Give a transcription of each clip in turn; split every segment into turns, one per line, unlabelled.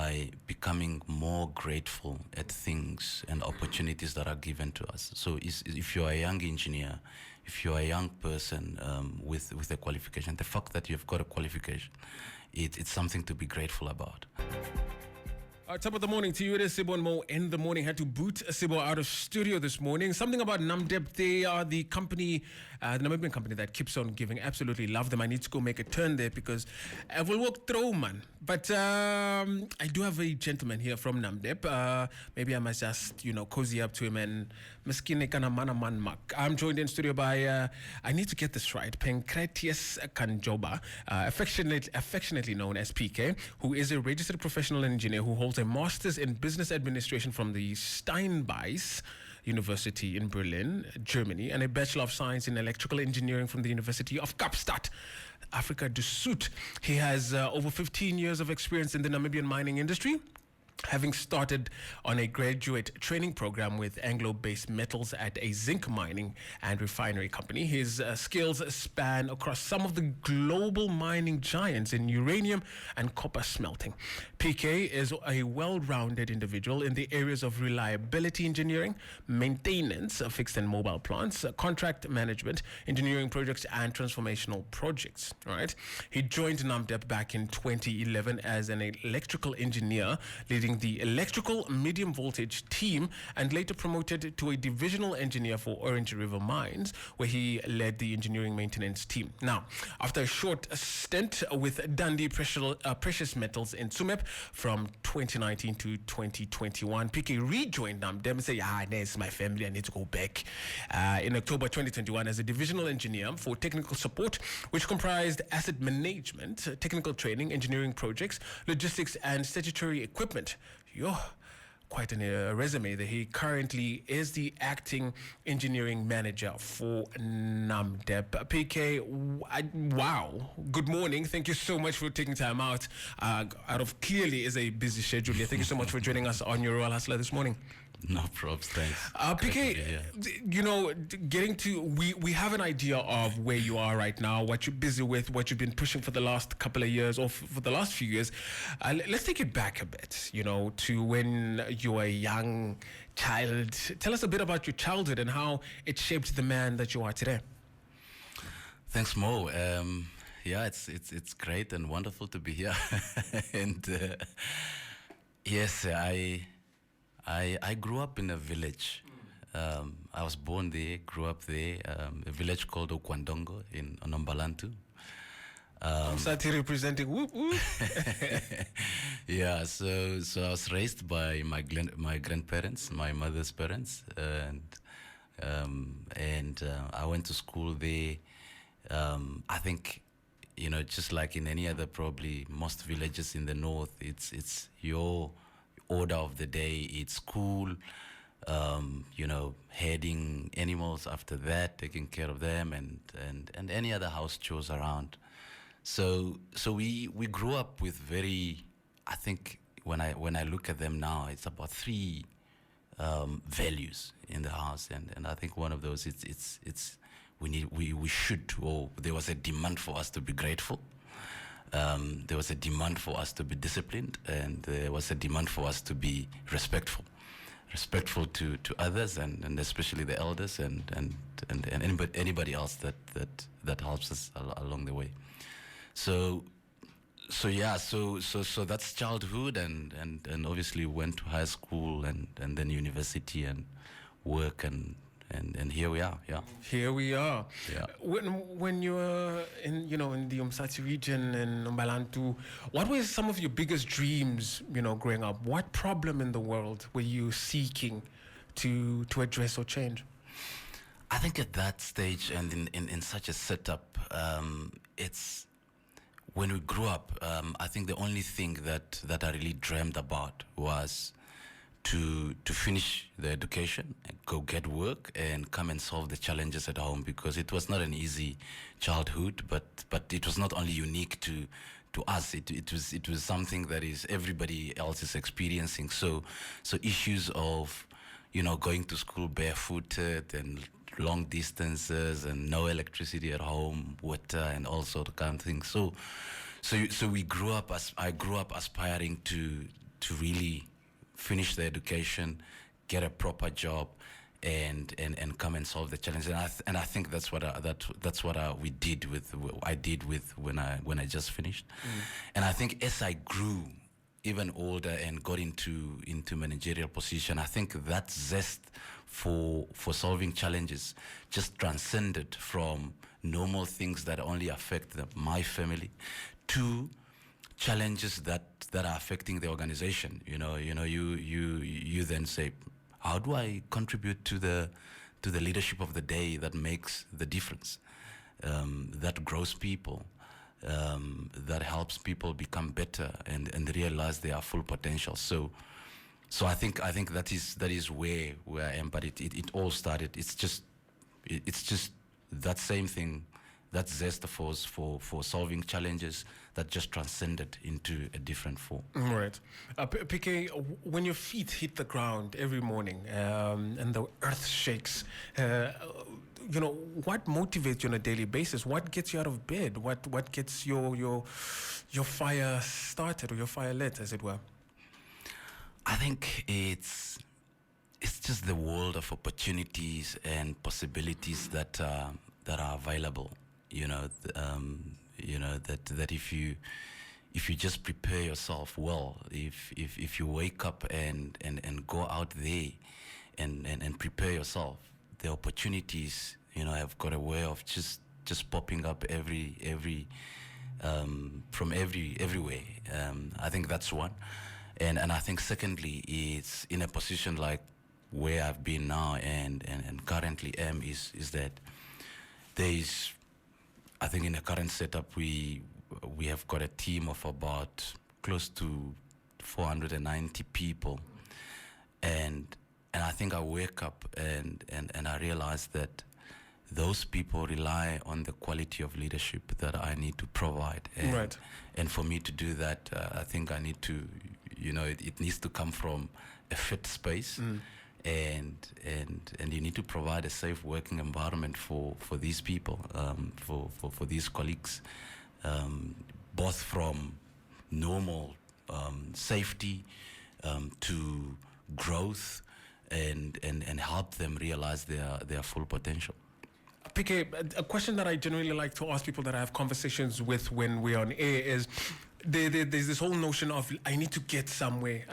by becoming more grateful at things and opportunities that are given to us. So if you're a young engineer, if you're a young person with a qualification, the fact that you've got a qualification, it's something to be grateful about.
Top of the morning to you. It is Sibo and Mo in the morning. Had to boot Sibo out of studio this morning. Something about Namdeb. They are the company, the Namibian company that keeps on giving. Absolutely love them. I need to go make a turn there because I will walk through, man. But I do have a gentleman here from Namdeb. Maybe I must just, cozy up to him and miskine kana mana man mak. I'm joined in studio by, I need to get this right, Pankratius Kondjamba, affectionately known as PK, who is a registered professional engineer who holds a master's in business administration from the Steinbeis University in Berlin, Germany, and a bachelor of science in electrical engineering from the University of Kapstadt, Africa du Sud. He has over 15 years of experience in the Namibian mining industry, having started on a graduate training program with Anglo-based metals at a zinc mining and refinery company. His skills span across some of the global mining giants in uranium and copper smelting. PK is a well-rounded individual in the areas of reliability engineering, maintenance of fixed and mobile plants, contract management, engineering projects, and transformational projects. All right. He joined Namdeb back in 2011 as an electrical engineer, leading the electrical medium voltage team, and later promoted to a divisional engineer for Orange River Mines, where he led the engineering maintenance team. Now, after a short stint with Dundee Precious Metals in Tsumeb from 2019 to 2021, PK rejoined Namdeb and said, there's my family, I need to go back. In October 2021 as a divisional engineer for technical support, which comprised asset management, technical training, engineering projects, logistics, and statutory equipment. Quite a resume there. He currently is the acting engineering manager for Namdeb. PK, wow. Good morning. Thank you so much for taking time out of clearly is a busy schedule here. Thank you so much for joining us on your Royal Hustler this morning.
No problems, thanks.
PK, getting to, we have an idea of where you are right now, what you're busy with, what you've been pushing for the last couple of years or for the last few years. Let's take it back a bit, to when you were a young child. Tell us a bit about your childhood and how it shaped the man that you are today.
Thanks, Mo. It's great and wonderful to be here. And yes, I grew up in a village. I was born there, grew up there, a village called Okwandongo in Onombalantu.
Sati representing whoop whoop.
Yeah, so I was raised by my grandparents, my mother's parents, and I went to school there. I think, just like in any other, probably most villages in the north, it's your order of the day. It's school, heading animals after that, taking care of them, and any other house chores around. So we grew up with very, I think when I look at them now, it's about three values in the house, and I think one of those we should, or there was a demand for us to be grateful. There was a demand for us to be disciplined, and there was a demand for us to be respectful to others, and especially the elders, and anybody else that helps us along the way. So that's childhood, and obviously went to high school and then university and work, and here we are. Yeah.
Here we are.
Yeah.
When you were in the Umsati region in Mbalantu, what were some of your biggest dreams, growing up? What problem in the world were you seeking to address or change?
I think at that stage and in such a setup, it's when we grew up, I think the only thing that I really dreamed about was to finish the education, go get work, and come and solve the challenges at home, because it was not an easy childhood, but it was not only unique to us. It was something that is everybody else is experiencing. So issues of going to school barefooted and long distances and no electricity at home, water, and all sort of kind of things. So I grew up aspiring to to really finish their education, get a proper job, and come and solve the challenge. And I think that's what we did with when I just finished. And I think as I grew even older and got into managerial position, I think that zest for solving challenges just transcended from normal things that only affect my family to challenges that are affecting the organization. You then say, how do I contribute to the leadership of the day that makes the difference, that grows people, that helps people become better and realize their full potential. So I think that is where I am. But it all started. It's just that same thing, that zest for solving challenges that just transcended into a different form.
Right. PK, when your feet hit the ground every morning and the earth shakes, what motivates you on a daily basis? What gets you out of bed? What gets your fire started, or your fire lit, as it were?
I think it's just the world of opportunities and possibilities that are available. That if you just prepare yourself well, if you wake up and go out there and prepare yourself, the opportunities have got a way of just popping up from everywhere. I think that's one, and I think secondly, it's in a position like where I've been now and currently am is that there is, I think in the current setup, we have got a team of about close to 490 people, and I think I wake up and I realize that those people rely on the quality of leadership that I need to provide. And,
right.
And for me to do that, I think I need to, it needs to come from a fit space. And you need to provide a safe working environment for these people, for these colleagues, both from normal safety to growth, and help them realize their full potential.
PK, a question that I generally like to ask people that I have conversations with when we're on air is there's this whole notion of, I need to get somewhere.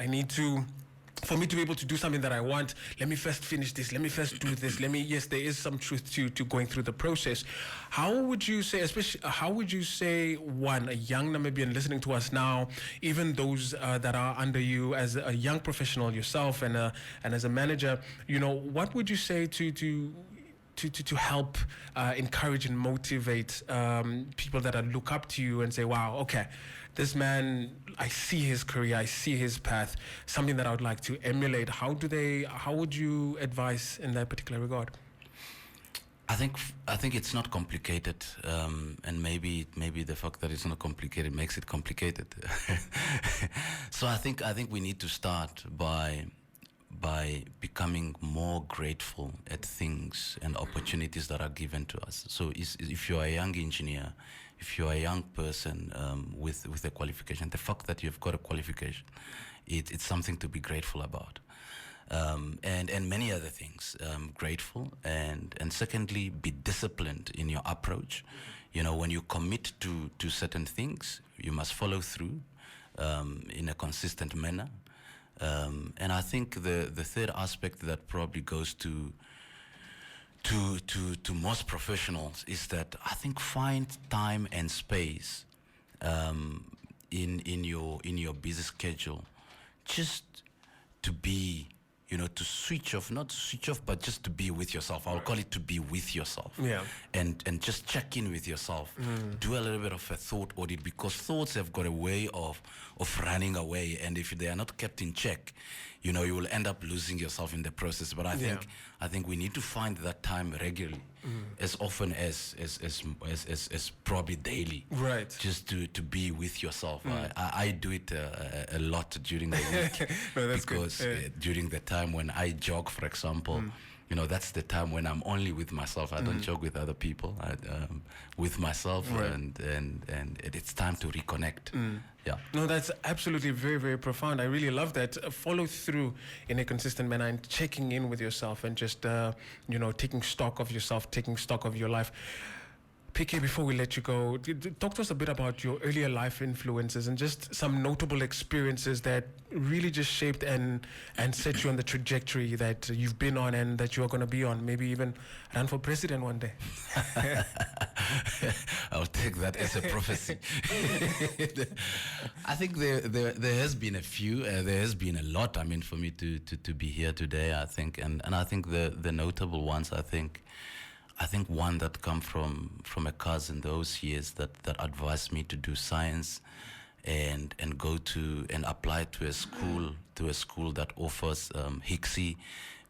For me to be able to do something that I want, let me first finish this, let me first do this, yes, there is some truth to going through the process. How would you say, one, a young Namibian listening to us now, even those that are under you as a young professional yourself and as a manager, what would you say to help encourage and motivate people that look up to you and say, wow, okay, this man, I see his career, I see his path, something that I would like to emulate. How would you advise in that particular regard?
I think it's not complicated, and maybe the fact that it's not complicated makes it complicated. So I think we need to start by becoming more grateful at things and opportunities that are given to us. So if you're a young engineer, if you're a young person with a qualification, the fact that you've got a qualification, it's something to be grateful about. And many other things, grateful, and secondly, be disciplined in your approach. When you commit to certain things, you must follow through in a consistent manner. And I think the third aspect that probably goes to most professionals is that I think find time and space in your busy schedule just to be, to switch off, not to switch off, but just to be with yourself. I'll call it to be with yourself.
Yeah.
And just check in with yourself. Do a little bit of a thought audit, because thoughts have got a way of running away. And if they are not kept in check, you will end up losing yourself in the process. But I think we need to find that time regularly, as often as probably daily.
Right.
Just to be with yourself. I do it a lot during the week.
No, that's
because
good.
during the time when I jog, for example, that's the time when I'm only with myself. I don't joke with other people. With myself,
Right.
and it's time to reconnect. Yeah.
No, that's absolutely very, very profound. I really love that. Follow through in a consistent manner and checking in with yourself and just, taking stock of yourself, taking stock of your life. PK, before we let you go, talk to us a bit about your earlier life influences and just some notable experiences that really just shaped and set you on the trajectory that you've been on and that you're going to be on. Maybe even run for president one day.
I'll take that as a prophecy. I think there has been a few. There has been a lot. I mean, for me to be here today, I think, and I think the notable ones, I think one that come from a cousin those years that advised me to do science and go to and apply to a school that offers HICSI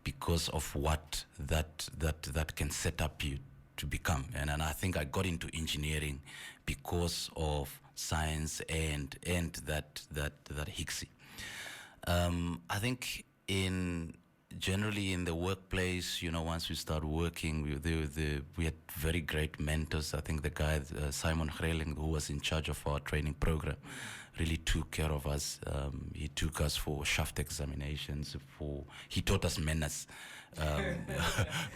because of what that can set up you to become. And I think I got into engineering because of science and that HICSI. I think generally in the workplace, once we start working, we had very great mentors. I think the guy, Simon Greling, who was in charge of our training program, really took care of us. He took us for shaft examinations. He taught us manners,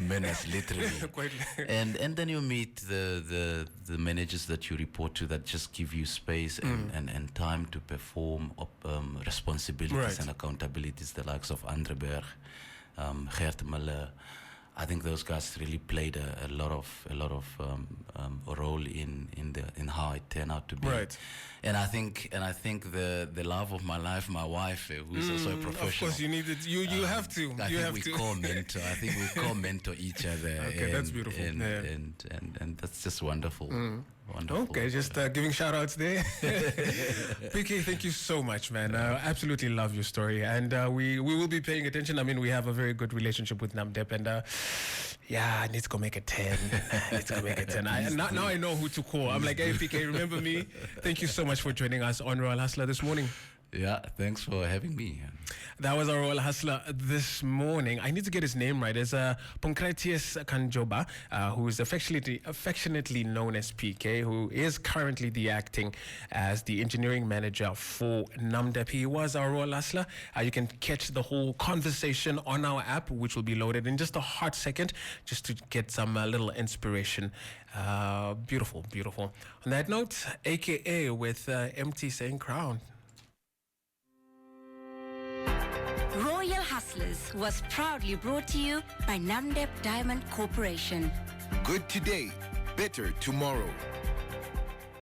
manners literally.
Quite.
And then you meet the managers that you report to that just give you space and time to perform responsibilities
Right.
and accountabilities, the likes of Andre Berg, Gert Muller. I think those guys really played a lot of role in how it turned out to be.
Right.
And I think the love of my life, my wife, who's also a professional.
Of course, you need it. You have to.
I
You
think
have
we
to.
co-mentor. I think we co-mentor each other.
Okay, that's beautiful.
And,
Yeah.
and that's just wonderful. Wonderful.
Okay, just giving shout outs there. PK, thank you so much, man. Absolutely love your story. And we will be paying attention. I mean, we have a very good relationship with Namdeb. And I need to go make a 10. I need to go make a 10. Now I know who to call. I'm like, hey, PK, remember me? Thank you so much for joining us on Royal Hustler this morning.
Yeah, thanks for having me.
That was our Royal Hustler this morning. I need to get his name right. It's Pankratius Kondjamba, who is affectionately known as PK, who is currently the acting as the engineering manager for Namdeb. He was our Royal Hustler. You can catch the whole conversation on our app, which will be loaded in just a hot second, just to get some little inspiration. Beautiful, beautiful. On that note, AKA with MT saying crown.
Royal Hustlers was proudly brought to you by Namdeb Diamond Corporation.
Good today, better tomorrow.